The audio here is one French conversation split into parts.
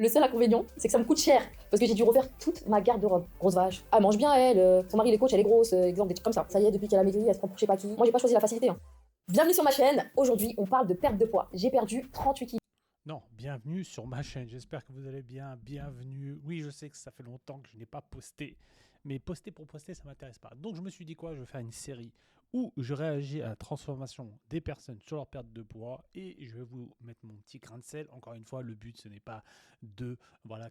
Le seul inconvénient, c'est que ça me coûte cher. Parce que j'ai dû refaire toute ma garde-robe. Grosse vache. Ah, elle mange bien, elle. Son mari, il est coach, elle est grosse. Exemple, des trucs comme ça. Ça y est, depuis qu'elle a maigri, elle se prend pour je sais pas qui. Moi, j'ai pas choisi la facilité. Hein. Bienvenue sur ma chaîne. Aujourd'hui, on parle de perte de poids. J'ai perdu 38 kilos. Non, bienvenue sur ma chaîne, j'espère que vous allez bien, bienvenue. Oui, je sais que ça fait longtemps que je n'ai pas posté, mais poster pour poster, ça ne m'intéresse pas. Donc je me suis dit quoi, je vais faire une série où je réagis à la transformation des personnes sur leur perte de poids et je vais vous mettre mon petit grain de sel. Encore une fois, le but, ce n'est pas de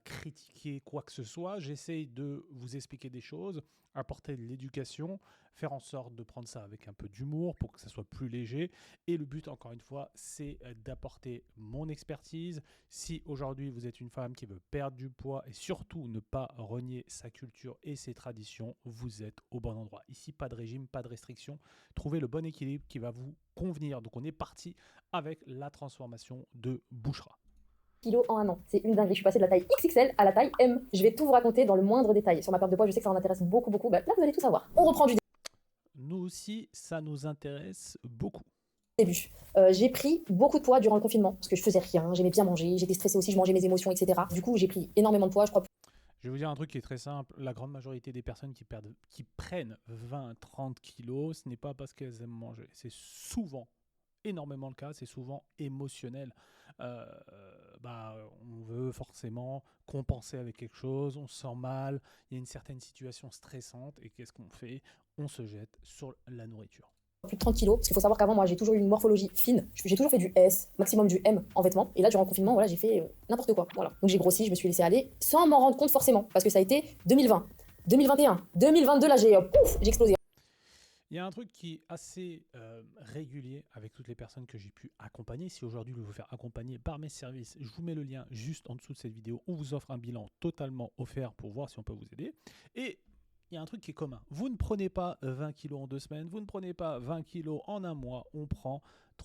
critiquer quoi que ce soit, j'essaye de vous expliquer des choses, apporter de l'éducation, faire en sorte de prendre ça avec un peu d'humour pour que ça soit plus léger. Et le but, encore une fois, c'est d'apporter mon expertise. Si aujourd'hui vous êtes une femme qui veut perdre du poids et surtout ne pas renier sa culture et ses traditions, vous êtes au bon endroit. Ici, pas de régime, pas de restriction. Trouvez le bon équilibre qui va vous convenir. Donc on est parti avec la transformation de Bouchra. Kilos en un an. C'est une dinguerie. Je suis passée de la taille XXL à la taille M. Je vais tout vous raconter dans le moindre détail. Sur ma perte de poids, je sais que ça en intéresse beaucoup, beaucoup. Bah, là, vous allez tout savoir. On reprend du Nous aussi, ça nous intéresse beaucoup. début. J'ai pris beaucoup de poids durant le confinement parce que je faisais rien, j'aimais bien manger, j'étais stressée aussi, je mangeais mes émotions, etc. Du coup, j'ai pris énormément de poids, je crois. Je vais vous dire un truc qui est très simple. La grande majorité des personnes qui prennent 20-30 kilos, ce n'est pas parce qu'elles aiment manger. C'est souvent, énormément le cas, c'est souvent émotionnel. Euh, on veut forcément compenser avec quelque chose, on se sent mal, il y a une certaine situation stressante et qu'est-ce qu'on fait? On se jette sur la nourriture. Plus de 30 kilos, parce qu'il faut savoir qu'avant, moi, j'ai toujours eu une morphologie fine. J'ai toujours fait du S, maximum du M en vêtements. Et là, durant le confinement, voilà, j'ai fait n'importe quoi. Voilà. Donc j'ai grossi, je me suis laissé aller, sans m'en rendre compte forcément, parce que ça a été 2020, 2021, 2022, là, j'ai explosé. Il y a un truc qui est assez régulier avec toutes les personnes que j'ai pu accompagner. Si aujourd'hui je veux vous faire accompagner par mes services, je vous mets le lien juste en dessous de cette vidéo. On vous offre un bilan totalement offert pour voir si on peut vous aider. Et il y a un truc qui est commun. Vous ne prenez pas 20 kilos en 2 semaines, vous ne prenez pas 20 kilos en un mois. On prend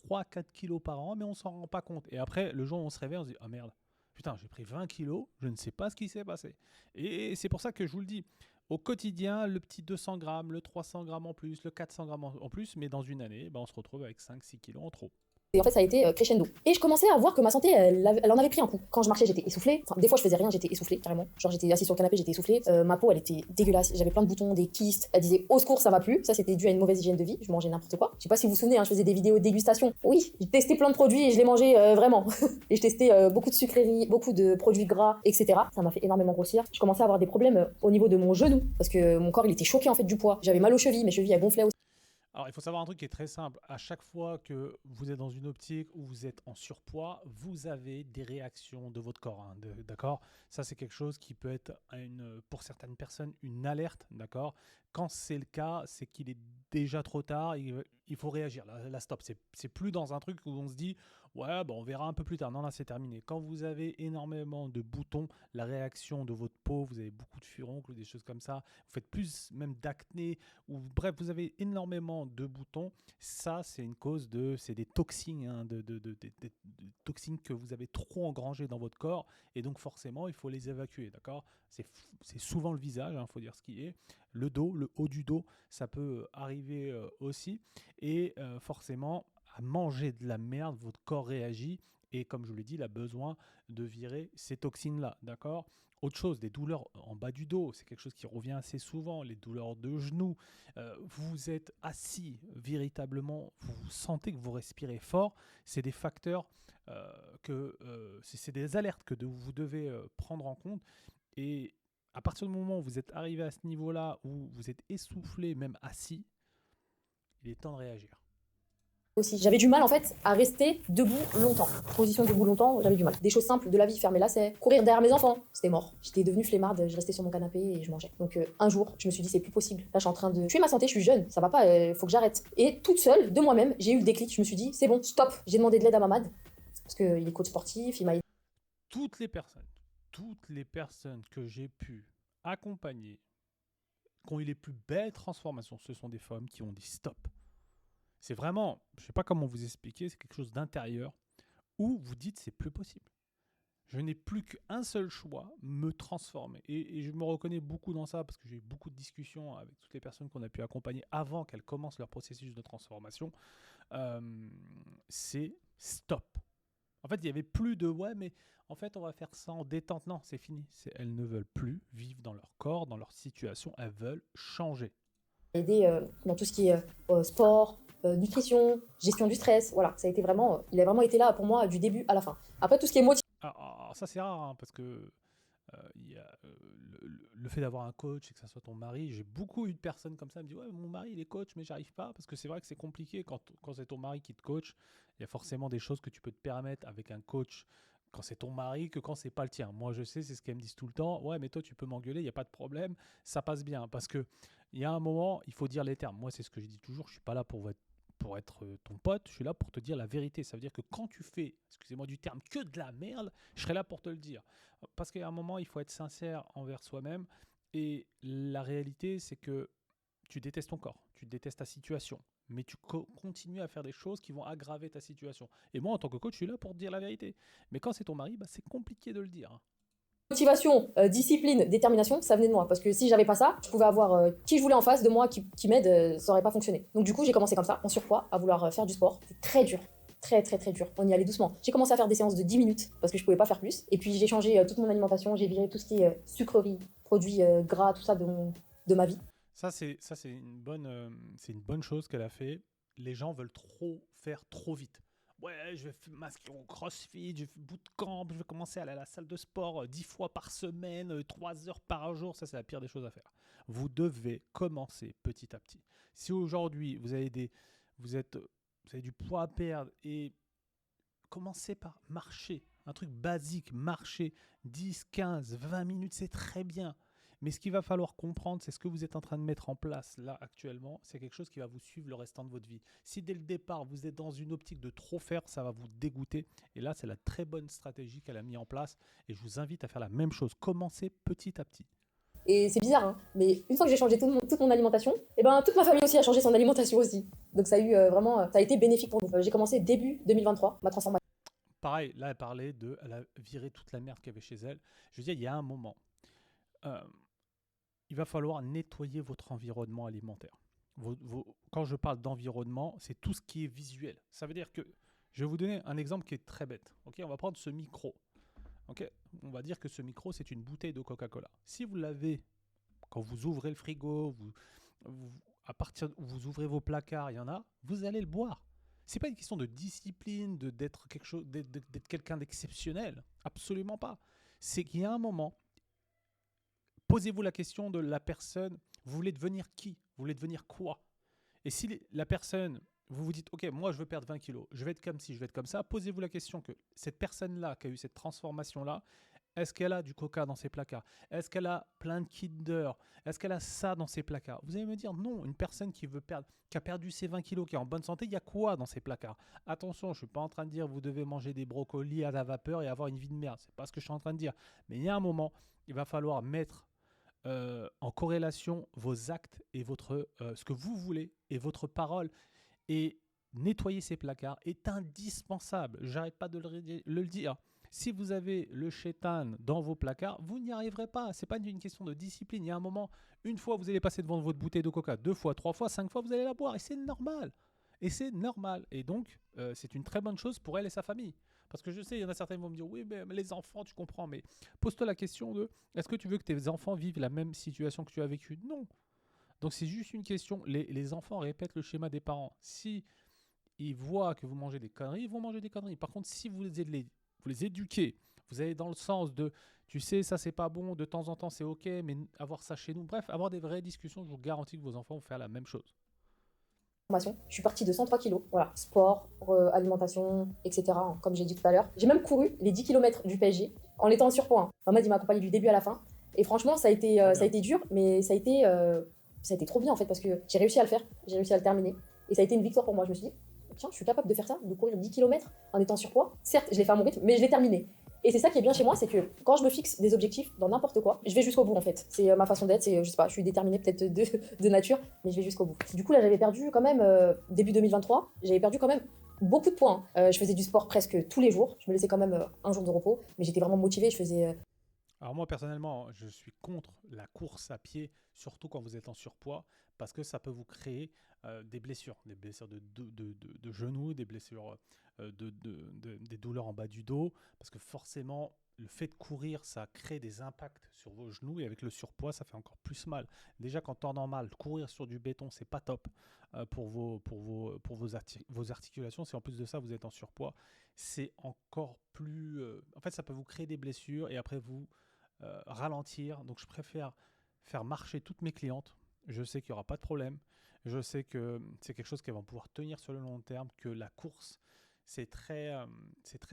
3-4 kilos par an, mais on ne s'en rend pas compte. Et après, le jour où on se réveille, on se dit « Ah merde, putain, j'ai pris 20 kilos, je ne sais pas ce qui s'est passé. » Et c'est pour ça que je vous le dis. Au quotidien, le petit 200 grammes, le 300 grammes en plus, le 400 grammes en plus, mais dans une année, on se retrouve avec 5-6 kilos en trop. Et en fait, ça a été crescendo. Et je commençais à voir que ma santé, elle en avait pris un coup. Quand je marchais, j'étais essoufflée. Enfin, des fois, je faisais rien, j'étais essoufflée, carrément. Genre, j'étais assise sur le canapé, j'étais essoufflée. Ma peau, elle était dégueulasse. J'avais plein de boutons, des kystes. Elle disait, au secours, ça va plus. Ça, c'était dû à une mauvaise hygiène de vie. Je mangeais n'importe quoi. Je sais pas si vous vous souvenez, hein, je faisais des vidéos de dégustation. Oui, j'ai testé plein de produits et je les mangeais vraiment. Et je testais beaucoup de sucreries, beaucoup de produits gras, etc. Ça m'a fait énormément grossir. Je commençais à avoir des problèmes au niveau de mon genou. Parce que mon corps, il était choqué, en fait, du poids. J'avais mal aux chevilles, mes chevilles, elles gonflaient aussi. Alors, il faut savoir un truc qui est très simple. À chaque fois que vous êtes dans une optique où vous êtes en surpoids, vous avez des réactions de votre corps. Hein, d'accord. Ça, c'est quelque chose qui peut être, pour certaines personnes, une alerte. D'accord. Quand c'est le cas, c'est qu'il est déjà trop tard. Il faut réagir. Là, stop. C'est plus dans un truc où on se dit ouais, on verra un peu plus tard. Non, là, c'est terminé. Quand vous avez énormément de boutons, la réaction de votre peau, vous avez beaucoup de furoncles, des choses comme ça. Vous faites plus même d'acné, ou bref, vous avez énormément de boutons. Ça, c'est une cause c'est des toxines, hein, de toxines que vous avez trop engrangées dans votre corps, et donc forcément, il faut les évacuer, d'accord? C'est souvent le visage, il faut dire ce qui est. Le dos, le haut du dos, ça peut arriver aussi, et forcément, à manger de la merde, votre corps réagit, et comme je vous l'ai dit, il a besoin de virer ces toxines-là, d'accord? Autre chose, des douleurs en bas du dos, c'est quelque chose qui revient assez souvent, les douleurs de genoux. Vous êtes assis véritablement, vous sentez que vous respirez fort, c'est des facteurs c'est des alertes que vous devez prendre en compte. Et à partir du moment où vous êtes arrivé à ce niveau-là, où vous êtes essoufflé, même assis, il est temps de réagir. Aussi. J'avais du mal en fait à rester debout longtemps. Position debout longtemps, j'avais du mal. Des choses simples de la vie, faire mes lacets, courir derrière mes enfants, c'était mort. J'étais devenue flemmarde, je restais sur mon canapé et je mangeais. Donc un jour, je me suis dit c'est plus possible. Là, je suis en train de tuer ma santé, je suis jeune, ça va pas, faut que j'arrête. Et toute seule, de moi-même, j'ai eu le déclic. Je me suis dit c'est bon, stop. J'ai demandé de l'aide à Mamad parce qu'il est coach sportif, il m'a aidé. Toutes les personnes que j'ai pu accompagner, qui ont eu les plus belles transformations, ce sont des femmes qui ont dit stop. C'est vraiment, je ne sais pas comment vous expliquer, c'est quelque chose d'intérieur où vous dites c'est plus possible. Je n'ai plus qu'un seul choix, me transformer. Et je me reconnais beaucoup dans ça parce que j'ai eu beaucoup de discussions avec toutes les personnes qu'on a pu accompagner avant qu'elles commencent leur processus de transformation. C'est stop. En fait, il y avait plus de ouais, mais en fait, on va faire ça en détente. Non, c'est fini. Elles ne veulent plus vivre dans leur corps, dans leur situation. Elles veulent changer. Aider dans tout ce qui est sport, nutrition, gestion du stress. Voilà, ça a été vraiment, il a vraiment été là pour moi du début à la fin. Après, tout ce qui est motivation. Ça, c'est rare, hein, parce que il y a, le fait d'avoir un coach et que ça soit ton mari, j'ai beaucoup eu de personnes comme ça qui me disent ouais, mon mari il est coach mais j'arrive pas, parce que c'est vrai que c'est compliqué quand c'est ton mari qui te coach. Il y a forcément des choses que tu peux te permettre avec un coach quand c'est ton mari que quand c'est pas le tien. Moi je sais, c'est ce qu'elles me disent tout le temps, ouais mais toi tu peux m'engueuler, il n'y a pas de problème, ça passe bien, parce que il y a un moment il faut dire les termes. Moi c'est ce que je dis toujours, je suis pas là pour être ton pote, je suis là pour te dire la vérité. Ça veut dire que quand tu fais, excusez-moi du terme, que de la merde, je serai là pour te le dire. Parce qu'à un moment, il faut être sincère envers soi-même. Et la réalité, c'est que tu détestes ton corps, tu détestes ta situation, mais tu continues à faire des choses qui vont aggraver ta situation. Et moi, en tant que coach, je suis là pour te dire la vérité. Mais quand c'est ton mari, bah, c'est compliqué de le dire. Motivation, discipline, détermination, ça venait de moi. Parce que si j'avais pas ça, je pouvais avoir qui je voulais en face de moi qui m'aide, ça aurait pas fonctionné. Donc du coup, j'ai commencé comme ça, en surpoids, à vouloir faire du sport. C'était très dur. Très très très dur. On y allait doucement. J'ai commencé à faire des séances de 10 minutes parce que je pouvais pas faire plus. Et puis j'ai changé toute mon alimentation, j'ai viré tout ce qui est sucreries, produits gras, tout ça de ma vie. Ça, c'est une bonne chose qu'elle a fait. Les gens veulent trop faire trop vite. Ouais, je vais m'inscrire au CrossFit, je vais bootcamp, je vais commencer à aller à la salle de sport 10 fois par semaine, 3 heures par jour. Ça, c'est la pire des choses à faire. Vous devez commencer petit à petit. Si aujourd'hui, vous avez du poids à perdre et commencez par marcher. Un truc basique, marcher 10, 15, 20 minutes, c'est très bien. Mais ce qu'il va falloir comprendre, c'est ce que vous êtes en train de mettre en place là actuellement, c'est quelque chose qui va vous suivre le restant de votre vie. Si dès le départ, vous êtes dans une optique de trop faire, ça va vous dégoûter. Et là, c'est la très bonne stratégie qu'elle a mis en place. Et je vous invite à faire la même chose. Commencez petit à petit. Et c'est bizarre, hein, mais une fois que j'ai changé toute mon alimentation, et ben toute ma famille aussi a changé son alimentation aussi. Donc ça a eu vraiment, ça a été bénéfique pour nous. J'ai commencé début 2023, ma transformation. Pareil, là, elle a viré toute la merde qu'il y avait chez elle. Je veux dire, il y a un moment. Euh, il va falloir nettoyer votre environnement alimentaire. Quand je parle d'environnement, c'est tout ce qui est visuel. Ça veut dire que, je vais vous donner un exemple qui est très bête. Okay, on va prendre ce micro. Okay, on va dire que ce micro, c'est une bouteille de Coca-Cola. Si vous l'avez, quand vous ouvrez le frigo, à partir où vous ouvrez vos placards, il y en a, vous allez le boire. C'est pas une question de discipline, d'être quelqu'un d'exceptionnel. Absolument pas. C'est qu'il y a un moment, posez-vous la question de la personne, vous voulez devenir qui? Vous voulez devenir quoi? Et si la personne, vous vous dites, ok, moi je veux perdre 20 kilos, je vais être comme ci, je vais être comme ça, posez-vous la question que cette personne-là qui a eu cette transformation-là, est-ce qu'elle a du coca dans ses placards? Est-ce qu'elle a plein de Kinder? Est-ce qu'elle a ça dans ses placards? Vous allez me dire, non, une personne qui a perdu ses 20 kilos, qui est en bonne santé, il y a quoi dans ses placards? Attention, je ne suis pas en train de dire vous devez manger des brocolis à la vapeur et avoir une vie de merde. C'est pas ce que je suis en train de dire. Mais il y a un moment, il va falloir mettre en corrélation vos actes et ce que vous voulez et votre parole. Et nettoyer ces placards est indispensable. J'arrête pas de le dire. Si vous avez le chétan dans vos placards, vous n'y arriverez pas. C'est pas une question de discipline. Il y a un moment, une fois vous allez passer devant votre bouteille de coca, 2 fois, 3 fois, 5 fois, vous allez la boire. Et c'est normal. Et donc, c'est une très bonne chose pour elle et sa famille. Parce que je sais, il y en a certains qui vont me dire, oui, mais les enfants, tu comprends. Mais pose-toi la question de, est-ce que tu veux que tes enfants vivent la même situation que tu as vécue? Non. Donc c'est juste une question. Les enfants répètent le schéma des parents. Si ils voient que vous mangez des conneries, ils vont manger des conneries. Par contre, si vous les éduquez, vous allez dans le sens de, tu sais, ça c'est pas bon, de temps en temps c'est ok, mais avoir ça chez nous, bref, avoir des vraies discussions, je vous garantis que vos enfants vont faire la même chose. Je suis partie de 103 kilos, voilà, sport, alimentation, etc. Comme j'ai dit tout à l'heure. J'ai même couru les 10 km du PSG en étant en surpoids. Mohamed, il m'a accompagné du début à la fin. Et franchement, ça a été dur, mais ça a été trop bien en fait, parce que j'ai réussi à le faire, j'ai réussi à le terminer. Et ça a été une victoire pour moi. Je me suis dit, tiens, je suis capable de faire ça, de courir 10 km en étant en surpoids. Certes, je l'ai fait à mon rythme, mais je l'ai terminé. Et c'est ça qui est bien chez moi, c'est que quand je me fixe des objectifs dans n'importe quoi, je vais jusqu'au bout en fait. C'est ma façon d'être, je sais pas, je suis déterminée peut-être de nature, mais je vais jusqu'au bout. Du coup là j'avais perdu quand même, début 2023, j'avais perdu quand même beaucoup de points. Je faisais du sport presque tous les jours, je me laissais quand même un jour de repos, mais j'étais vraiment motivée, je faisais... Alors moi personnellement, je suis contre la course à pied, surtout quand vous êtes en surpoids, parce que ça peut vous créer des blessures de genoux, des blessures des douleurs en bas du dos, parce que forcément, le fait de courir, ça crée des impacts sur vos genoux, et avec le surpoids, ça fait encore plus mal. Déjà qu'en temps normal, courir sur du béton, c'est pas top vos articulations. Si en plus de ça, vous êtes en surpoids, c'est encore plus... en fait, ça peut vous créer des blessures, et après vous ralentir. Donc je préfère faire marcher toutes mes clientes. Je sais qu'il n'y aura pas de problème. Je sais que c'est quelque chose qu'elles vont pouvoir tenir sur le long terme, que la course, c'est très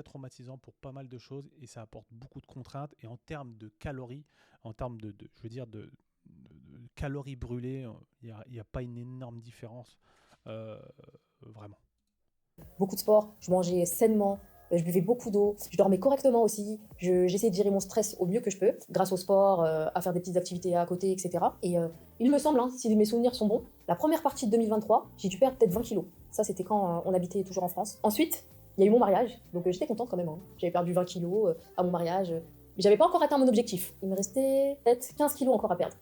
traumatisant pour pas mal de choses et ça apporte beaucoup de contraintes. Et en termes de calories, en termes je veux dire de calories brûlées, il n'y a pas une énorme différence, euh, vraiment. Beaucoup de sport, je mangeais sainement, je buvais beaucoup d'eau, je dormais correctement aussi, j'essayais de gérer mon stress au mieux que je peux, grâce au sport, à faire des petites activités à côté, etc. Et il me semble, hein, si mes souvenirs sont bons, la première partie de 2023, j'ai dû perdre peut-être 20 kilos. Ça, c'était quand on habitait toujours en France. Ensuite, il y a eu mon mariage, donc j'étais contente quand même. Hein. J'avais perdu 20 kilos à mon mariage, mais j'avais pas encore atteint mon objectif. Il me restait peut-être 15 kilos encore à perdre.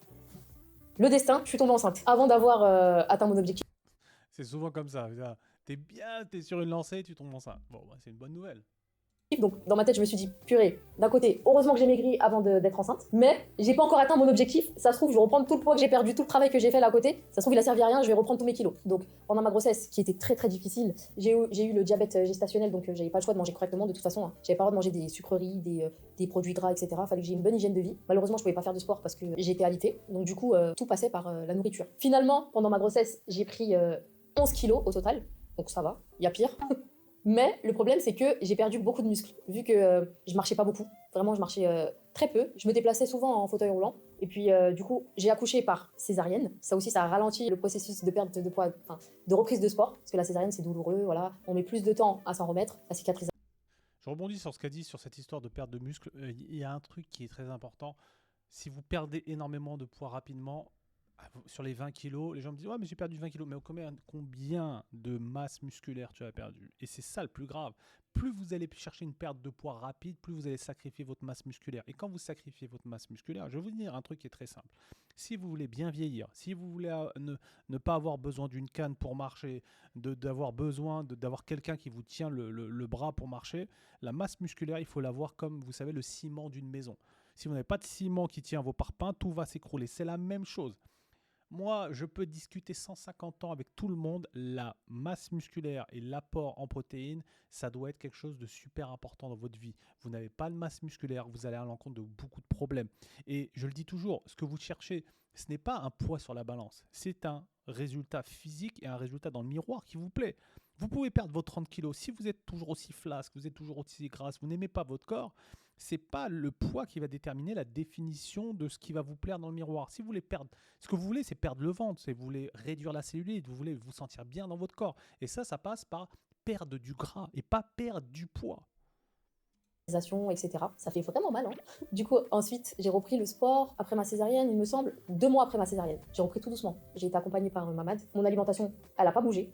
Le destin, je suis tombée enceinte avant d'avoir atteint mon objectif. C'est souvent comme ça. T'es sur une lancée, tu tombes enceinte. Bon, bah, c'est une bonne nouvelle. Donc dans ma tête, je me suis dit, purée, d'un côté, heureusement que j'ai maigri avant d'être enceinte, mais j'ai pas encore atteint mon objectif. Ça se trouve, je vais reprendre tout le poids que j'ai perdu, tout le travail que j'ai fait là à côté. Ça se trouve, il a servi à rien, je vais reprendre tous mes kilos. Donc pendant ma grossesse, qui était très très difficile, j'ai eu le diabète gestationnel, donc j'avais pas le choix de manger correctement de toute façon. Hein. J'avais pas le droit de manger des sucreries, des produits gras, etc. Fallait que j'ai une bonne hygiène de vie. Malheureusement, je pouvais pas faire de sport parce que j'étais alitée. Donc du coup, tout passait par la nourriture. Finalement, pendant ma grossesse, j'ai pris 11 kilos au total. Donc ça va, il y a pire. Mais le problème, c'est que j'ai perdu beaucoup de muscles, vu que je marchais pas beaucoup. Vraiment, je marchais très peu. Je me déplaçais souvent en fauteuil roulant. Et puis, du coup, j'ai accouché par césarienne. Ça aussi, ça a ralenti le processus de perte de poids, enfin, de reprise de sport. Parce que la césarienne, c'est douloureux, voilà. On met plus de temps à s'en remettre, à cicatriser. Je rebondis sur ce qu'a dit sur cette histoire de perte de muscle. Il y a un truc qui est très important. Si vous perdez énormément de poids rapidement, sur les 20 kilos, les gens me disent ouais mais j'ai perdu 20 kilos, mais combien de masse musculaire tu as perdu? Et c'est ça le plus grave. Plus vous allez chercher une perte de poids rapide, plus vous allez sacrifier votre masse musculaire. Et quand vous sacrifiez votre masse musculaire, je vais vous dire un truc qui est très simple. Si vous voulez bien vieillir, si vous voulez ne pas avoir besoin d'une canne pour marcher, d'avoir besoin d'avoir quelqu'un qui vous tient le bras pour marcher, la masse musculaire, il faut l'avoir comme, vous savez, le ciment d'une maison. Si vous n'avez pas de ciment qui tient vos parpaings, tout va s'écrouler. C'est la même chose. Moi, je peux discuter 150 ans avec tout le monde. La masse musculaire et l'apport en protéines, ça doit être quelque chose de super important dans votre vie. Vous n'avez pas de masse musculaire, vous allez à l'encontre de beaucoup de problèmes. Et je le dis toujours, ce que vous cherchez, ce n'est pas un poids sur la balance. C'est un résultat physique et un résultat dans le miroir qui vous plaît. Vous pouvez perdre vos 30 kilos. Si vous êtes toujours aussi flasque, vous êtes toujours aussi grasse, vous n'aimez pas votre corps, c'est pas le poids qui va déterminer la définition de ce qui va vous plaire dans le miroir. Si vous voulez perdre, ce que vous voulez, c'est perdre le ventre, vous voulez réduire la cellulite, vous voulez vous sentir bien dans votre corps. Et ça passe par perdre du gras et pas perdre du poids. Etc. Ça fait vraiment mal. Hein. Du coup, ensuite, j'ai repris le sport après ma césarienne, il me semble, 2 mois après ma césarienne. J'ai repris tout doucement. J'ai été accompagnée par Mamad. Mon alimentation, elle n'a pas bougé.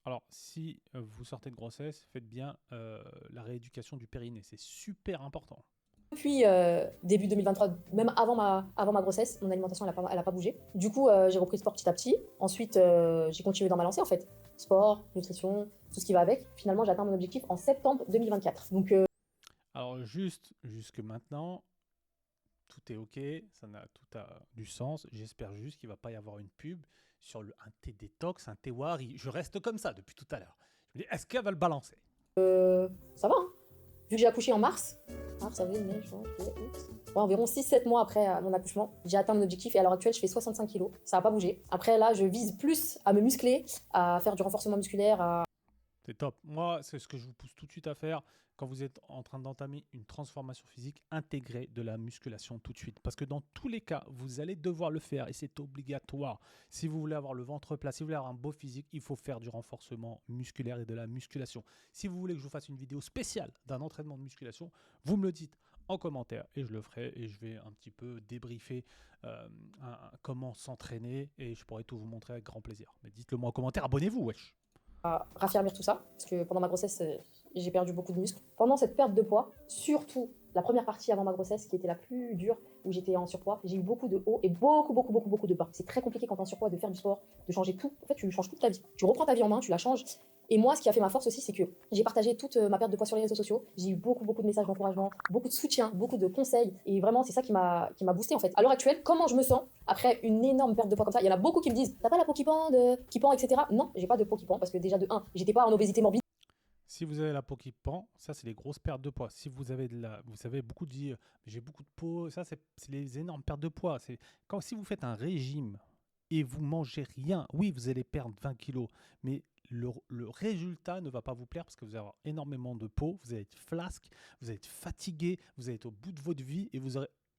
Alors, si vous sortez de grossesse, faites bien la rééducation du périnée. C'est super important. Depuis début 2023, même avant ma grossesse, mon alimentation, elle a pas bougé. Du coup, j'ai repris le sport petit à petit. Ensuite, j'ai continué dans ma lancée, en fait. Sport, nutrition, tout ce qui va avec. Finalement, j'ai atteint mon objectif en septembre 2024. Donc, alors, jusque maintenant, tout est OK, tout a du sens. J'espère juste qu'il ne va pas y avoir une pub sur un thé détox, un thé Wari. Je reste comme ça depuis tout à l'heure. Je me dis, est-ce qu'elle va le balancer? ça va, hein. Vu que j'ai accouché en mars, avril, mai, juin, juillet, août. Ouais, environ 6-7 mois après mon accouchement, j'ai atteint mon objectif et à l'heure actuelle, je fais 65 kilos. Ça n'a pas bougé. Après, là, je vise plus à me muscler, à faire du renforcement musculaire, C'est top. Moi, c'est ce que je vous pousse tout de suite à faire quand vous êtes en train d'entamer une transformation physique. Intégrez de la musculation tout de suite. Parce que dans tous les cas, vous allez devoir le faire et c'est obligatoire. Si vous voulez avoir le ventre plat, si vous voulez avoir un beau physique, il faut faire du renforcement musculaire et de la musculation. Si vous voulez que je vous fasse une vidéo spéciale d'un entraînement de musculation, vous me le dites en commentaire et je le ferai et je vais un petit peu débriefer comment s'entraîner et je pourrai tout vous montrer avec grand plaisir. Mais dites-le moi en commentaire, abonnez-vous, wesh. à raffermir tout ça. Parce que pendant ma grossesse, j'ai perdu beaucoup de muscles. Pendant cette perte de poids, surtout la première partie avant ma grossesse qui était la plus dure, où j'étais en surpoids. J'ai eu beaucoup de hauts et beaucoup de bas. C'est très compliqué quand t'es en surpoids de faire du sport, de changer tout. En fait, tu changes toute ta vie. Tu reprends ta vie en main, tu la changes. Et moi, ce qui a fait ma force aussi, c'est que j'ai partagé toute ma perte de poids sur les réseaux sociaux. J'ai eu beaucoup de messages d'encouragement, beaucoup de soutien, beaucoup de conseils. Et vraiment, c'est ça qui m'a boosté en fait. À l'heure actuelle, comment je me sens après une énorme perte de poids comme ça? Il y en a beaucoup qui me disent, t'as pas la peau qui pend, etc. Non, j'ai pas de peau qui pend parce que déjà de 1, j'étais pas en obésité morbide. Si vous avez la peau qui pend, ça c'est les grosses pertes de poids. Si vous avez vous savez, beaucoup disent j'ai beaucoup de peau, ça c'est les énormes pertes de poids. C'est quand si vous faites un régime et vous mangez rien, oui vous allez perdre 20 kilos, mais le résultat ne va pas vous plaire parce que vous allez avoir énormément de peau, vous allez être flasque, vous allez être fatigué, vous allez être au bout de votre vie et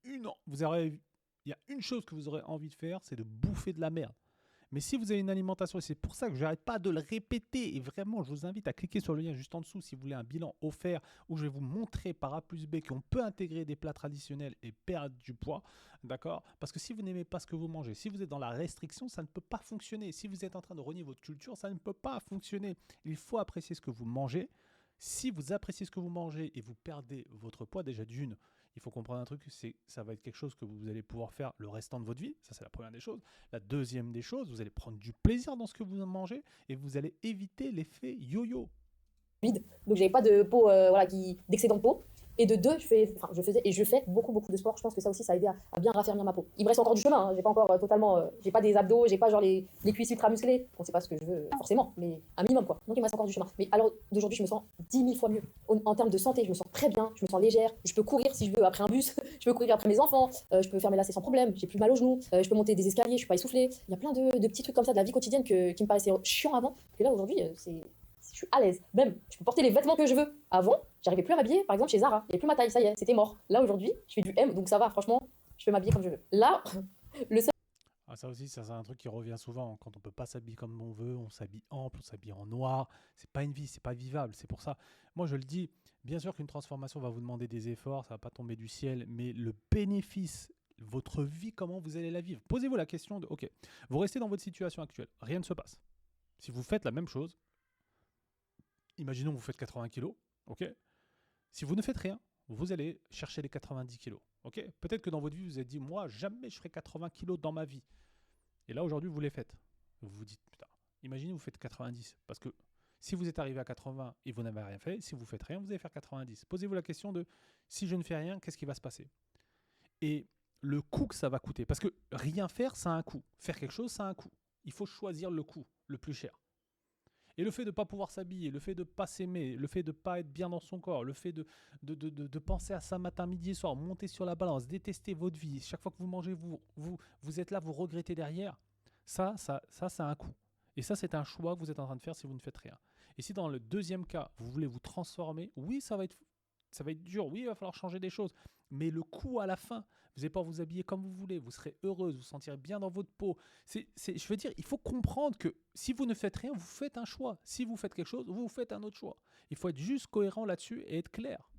il y a une chose que vous aurez envie de faire, c'est de bouffer de la merde. Mais si vous avez une alimentation, et c'est pour ça que je n'arrête pas de le répéter, et vraiment, je vous invite à cliquer sur le lien juste en dessous si vous voulez un bilan offert où je vais vous montrer par A plus B qu'on peut intégrer des plats traditionnels et perdre du poids, d'accord? Parce que si vous n'aimez pas ce que vous mangez, si vous êtes dans la restriction, ça ne peut pas fonctionner. Si vous êtes en train de renier votre culture, ça ne peut pas fonctionner. Il faut apprécier ce que vous mangez. Si vous appréciez ce que vous mangez et vous perdez votre poids, déjà d'une, il faut comprendre un truc, c'est ça va être quelque chose que vous allez pouvoir faire le restant de votre vie. Ça, c'est la première des choses. La deuxième des choses, vous allez prendre du plaisir dans ce que vous mangez et vous allez éviter l'effet yo-yo. Donc j'avais pas de peau voilà, d'excédent de peau. Et de deux, je faisais et je fais beaucoup de sport. Je pense que ça aussi, ça a aidé à bien raffermir ma peau. Il me reste encore du chemin, hein. J'ai pas encore totalement, j'ai pas des abdos, j'ai pas genre les cuisses ultra musclées. Bon, c'est pas ce que je veux forcément, mais un minimum quoi. Donc il me reste encore du chemin. Mais alors d'aujourd'hui, je me sens 10 000 fois mieux. En termes de santé, je me sens très bien, je me sens légère. Je peux courir si je veux après un bus, je peux courir après mes enfants, je peux faire mes lacets sans problème. J'ai plus mal aux genoux, je peux monter des escaliers, je suis pas essoufflée. Il y a plein de petits trucs comme ça de la vie quotidienne qui me paraissaient chiants avant. Que là aujourd'hui, je suis à l'aise. Même, je peux porter les vêtements que je veux. Avant, j'arrivais plus à m'habiller, par exemple, chez Zara. Il n'y avait plus ma taille, ça y est, c'était mort. Là, aujourd'hui, je fais du M, donc ça va, franchement, je peux m'habiller comme je veux. Là, le seul... Ah, ça aussi, ça, c'est un truc qui revient souvent. Quand on peut pas s'habiller comme on veut, on s'habille ample, on s'habille en noir. C'est pas une vie, c'est pas vivable. C'est pour ça. Moi, je le dis, bien sûr qu'une transformation va vous demander des efforts, ça va pas tomber du ciel, mais le bénéfice, votre vie, comment vous allez la vivre. Posez-vous la question de, ok, vous restez dans votre situation actuelle, rien ne se passe. Si vous faites la même chose, imaginons que vous faites 80 kilos, ok? Si vous ne faites rien, vous allez chercher les 90 kilos, ok? Peut-être que dans votre vie, vous vous êtes dit, moi, jamais je ferai 80 kilos dans ma vie. Et là, aujourd'hui, vous les faites. Vous vous dites, putain, imaginez vous faites 90. Parce que si vous êtes arrivé à 80 et vous n'avez rien fait, si vous faites rien, vous allez faire 90. Posez-vous la question de, si je ne fais rien, qu'est-ce qui va se passer? Et le coût que ça va coûter. Parce que rien faire, ça a un coût. Faire quelque chose, ça a un coût. Il faut choisir le coût le plus cher. Et le fait de ne pas pouvoir s'habiller, le fait de ne pas s'aimer, le fait de ne pas être bien dans son corps, le fait de penser à ça matin, midi et soir, monter sur la balance, détester votre vie, chaque fois que vous mangez, vous êtes là, vous regrettez derrière, ça a un coût. Et ça, c'est un choix que vous êtes en train de faire si vous ne faites rien. Et si dans le deuxième cas, vous voulez vous transformer, oui, ça va être dur, oui, il va falloir changer des choses. Mais le coût à la fin, vous n'allez pas vous habiller comme vous voulez, vous serez heureuse, vous sentirez bien dans votre peau. Je veux dire, il faut comprendre que si vous ne faites rien, vous faites un choix. Si vous faites quelque chose, vous faites un autre choix. Il faut être juste cohérent là-dessus et être clair.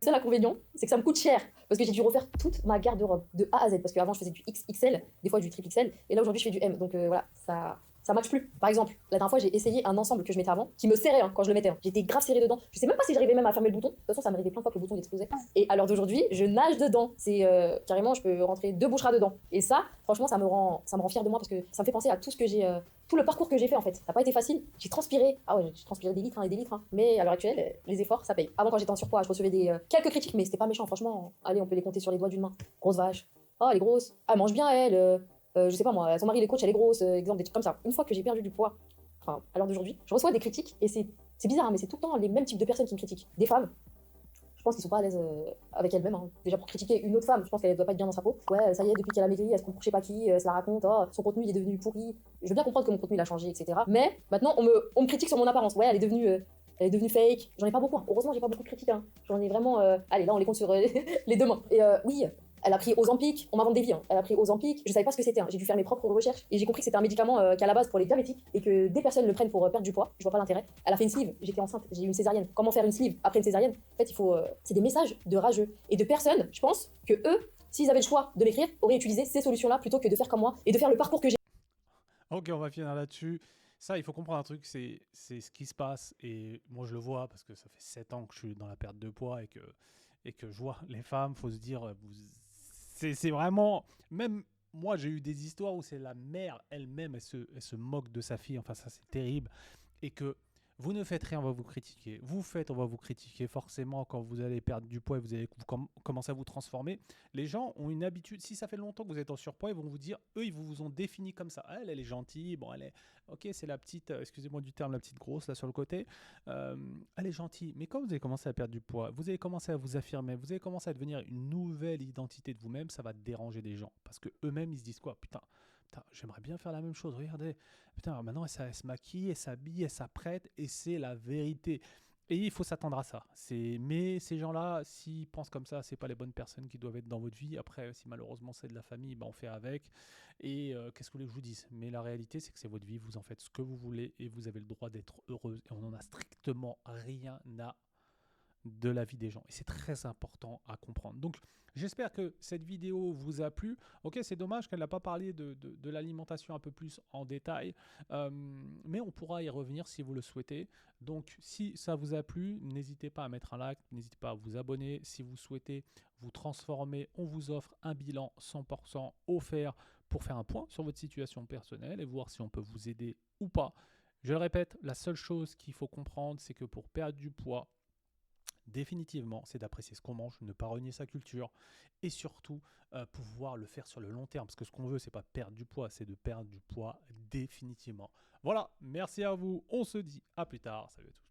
C'est l'inconvénient, c'est que ça me coûte cher. Parce que j'ai dû refaire toute ma garde-robe de A à Z. Parce qu'avant, je faisais du XXL, des fois du triple XL. Et là, aujourd'hui, je fais du M. Donc voilà, ça matche plus. Par exemple, la dernière fois, j'ai essayé un ensemble que je mettais avant, qui me serrait quand je le mettais. J'étais grave serrée dedans. Je sais même pas si j'arrivais même à fermer le bouton. De toute façon, ça m'arrivait plein de fois que le bouton explosait. Et à l'heure d'aujourd'hui, je nage dedans. C'est carrément, je peux rentrer 2 boucheras dedans. Et ça, franchement, ça me rend fière de moi parce que ça me fait penser à tout ce que j'ai, tout le parcours que j'ai fait en fait. Ça n'a pas été facile. J'ai transpiré. Ah ouais, j'ai transpiré des litres et des litres. Mais à l'heure actuelle, les efforts, ça paye. Avant, quand j'étais en surpoids, je recevais quelques critiques, mais c'était pas méchant. Franchement, allez, on peut les compter sur les doigts d'une main. Grosse vache. Oh, elle est grosse. Ah, elle mange bien, elle. Je sais pas moi, son mari il est coach, elle est grosse, exemple, des trucs comme ça. Une fois que j'ai perdu du poids, enfin, à l'heure d'aujourd'hui, je reçois des critiques et c'est bizarre, hein, mais c'est tout le temps les mêmes types de personnes qui me critiquent. Des femmes, je pense qu'ils sont pas à l'aise avec elles-mêmes. Hein. Déjà pour critiquer une autre femme, je pense qu'elle doit pas être bien dans sa peau. Ouais, ça y est, depuis qu'elle a maigri, elle se comprend je sais pas qui, elle se la raconte, oh, son contenu il est devenu pourri. Je veux bien comprendre que mon contenu il a changé, etc. Mais maintenant, on me critique sur mon apparence. Ouais, elle est devenue fake. J'en ai pas beaucoup. Hein. Heureusement, j'ai pas beaucoup de critiques. Hein. J'en ai vraiment. Allez, là, on les compte sur les deux mains. Et oui, elle a pris Ozempic, on m'invente des vies, hein. Elle a pris Ozempic, je savais pas ce que c'était, hein. J'ai dû faire mes propres recherches et j'ai compris que c'était un médicament qu'à la base pour les diabétiques et que des personnes le prennent pour perdre du poids, je vois pas l'intérêt. Elle a fait une sleeve, j'étais enceinte, j'ai eu une césarienne. Comment faire une sleeve après une césarienne? En fait, c'est des messages de rageux et de personnes, je pense, que eux, s'ils avaient le choix de m'écrire, auraient utilisé ces solutions-là plutôt que de faire comme moi et de faire le parcours que j'ai. Ok, on va finir là-dessus. Ça, il faut comprendre un truc, c'est ce qui se passe. Et moi, je le vois parce que ça fait 7 ans que je suis dans la perte de poids et que et que je vois les femmes, faut se dire, c'est vraiment, même moi j'ai eu des histoires où c'est la mère elle-même, elle se moque de sa fille, enfin ça c'est terrible, et que vous ne faites rien, on va vous critiquer. Vous faites, on va vous critiquer. Forcément, quand vous allez perdre du poids et vous allez commencer à vous transformer, les gens ont une habitude. Si ça fait longtemps que vous êtes en surpoids, ils vont vous dire, eux, ils vous ont défini comme ça. Ah, elle est gentille. Bon, elle est. Ok, c'est la petite, excusez-moi du terme, la petite grosse là sur le côté. Euh, Elle est gentille. Mais quand vous allez commencer à perdre du poids, vous allez commencer à vous affirmer, vous allez commencer à devenir une nouvelle identité de vous-même, ça va déranger des gens. Parce que eux-mêmes, ils se disent quoi? Putain, j'aimerais bien faire la même chose. Regardez, putain, maintenant elle se maquille, elle s'habille, elle s'apprête, et c'est la vérité. Et il faut s'attendre à ça. Mais ces gens-là, s'ils pensent comme ça, c'est pas les bonnes personnes qui doivent être dans votre vie. Après, si malheureusement c'est de la famille, ben on fait avec. Et qu'est-ce que vous voulez que je vous dise? Mais la réalité, c'est que c'est votre vie, vous en faites ce que vous voulez et vous avez le droit d'être heureuse. Et on n'en a strictement rien à de la vie des gens. Et c'est très important à comprendre. Donc, j'espère que cette vidéo vous a plu. Ok, c'est dommage qu'elle n'a pas parlé de l'alimentation un peu plus en détail, mais on pourra y revenir si vous le souhaitez. Donc, si ça vous a plu, n'hésitez pas à mettre un like, n'hésitez pas à vous abonner. Si vous souhaitez vous transformer, on vous offre un bilan 100% offert pour faire un point sur votre situation personnelle et voir si on peut vous aider ou pas. Je le répète, la seule chose qu'il faut comprendre, c'est que pour perdre du poids, définitivement, c'est d'apprécier ce qu'on mange, ne pas renier sa culture et surtout pouvoir le faire sur le long terme. Parce que ce qu'on veut, c'est pas perdre du poids, c'est de perdre du poids définitivement. Voilà, merci à vous. On se dit à plus tard. Salut à tous.